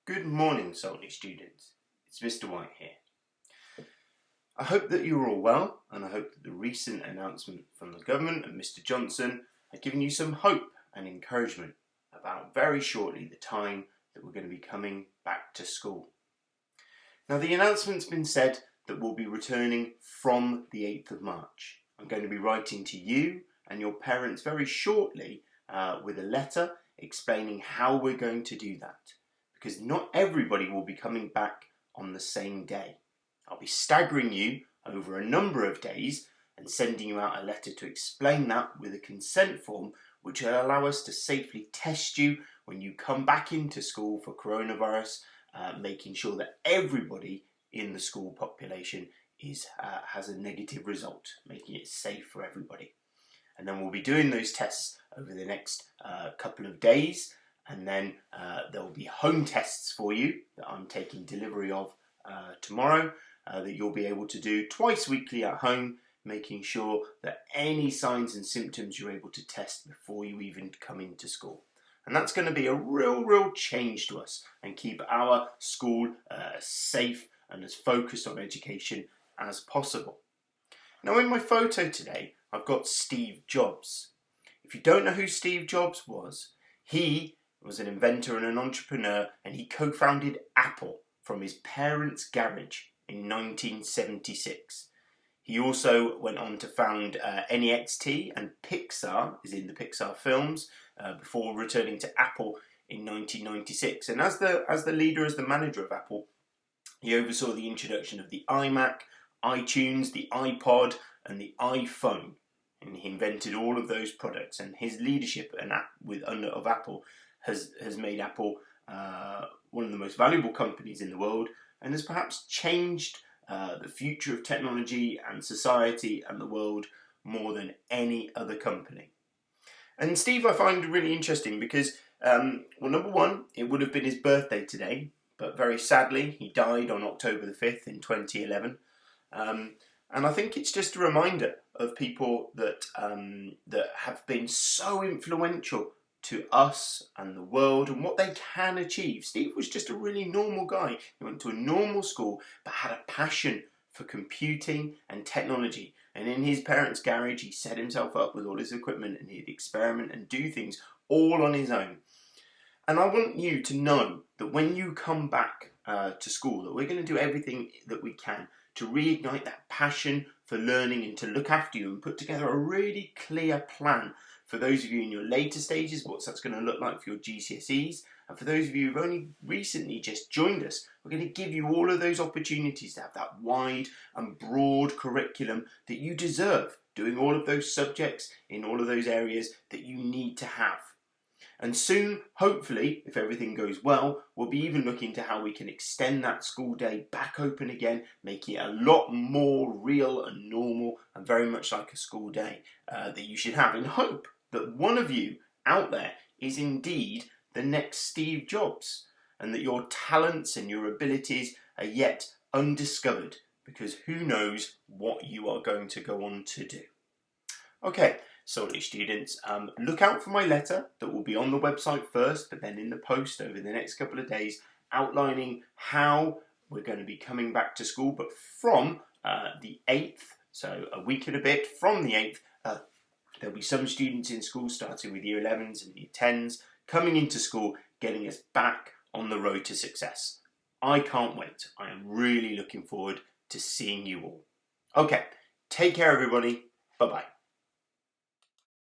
Good morning, Saltley students. It's Mr. White here. I hope that you're all well, and I hope that the recent announcement from the government and Mr. Johnson have given you some hope and encouragement about very shortly the time that we're going to be coming back to school. Now, the announcement's been said that we'll be returning from the 8th of March. I'm going to be writing to you and your parents very shortly with a letter explaining how we're going to do that, because not everybody will be coming back on the same day. I'll be staggering you over a number of days and sending you out a letter to explain that with a consent form which will allow us to safely test you when you come back into school for coronavirus, making sure that everybody in the school population has a negative result, making it safe for everybody. And then we'll be doing those tests over the next couple of days, and then there will be home tests for you that I'm taking delivery of tomorrow that you'll be able to do twice weekly at home, making sure that any signs and symptoms you're able to test before you even come into school. And that's going to be a real change to us and keep our school safe and as focused on education as possible. Now, in my photo today, I've got Steve Jobs. If you don't know who Steve Jobs was, he was an inventor and an entrepreneur, and he co-founded Apple from his parents' garage in 1976. He also went on to found NEXT and Pixar, as in the Pixar films, before returning to Apple in 1996. And as the leader, as the manager of Apple, he oversaw the introduction of the iMac, iTunes, the iPod, and the iPhone. And he invented all of those products. And his leadership of Apple has made Apple one of the most valuable companies in the world, and has perhaps changed the future of technology and society and the world more than any other company. And Steve I find really interesting because, well, number one, it would have been his birthday today, but very sadly he died on October the 5th in 2011. And I think it's just a reminder of people that have been so influential to us and the world and what they can achieve. Steve was just a really normal guy. He went to a normal school but had a passion for computing and technology. And in his parents' garage, he set himself up with all his equipment and he'd experiment and do things all on his own. And I want you to know that when you come back to school, that we're going to do everything that we can to reignite that passion for learning and to look after you and put together a really clear plan for those of you in your later stages, what that's going to look like for your GCSEs. And for those of you who've only recently just joined us, we're going to give you all of those opportunities to have that wide and broad curriculum that you deserve, doing all of those subjects in all of those areas that you need to have. And soon, hopefully, if everything goes well, we'll be even looking to how we can extend that school day back open again, making it a lot more real and normal and very much like a school day that you should have. And hope that one of you out there is indeed the next Steve Jobs, and that your talents and your abilities are yet undiscovered, because who knows what you are going to go on to do. Okay, Saltley students, look out for my letter that will be on the website first, but then in the post over the next couple of days, outlining how we're going to be coming back to school, but from the 8th, so a week and a bit from the 8th, there'll be some students in school starting with year 11s and year 10s coming into school, getting us back on the road to success. I can't wait. I am really looking forward to seeing you all. Okay, take care everybody. Bye-bye.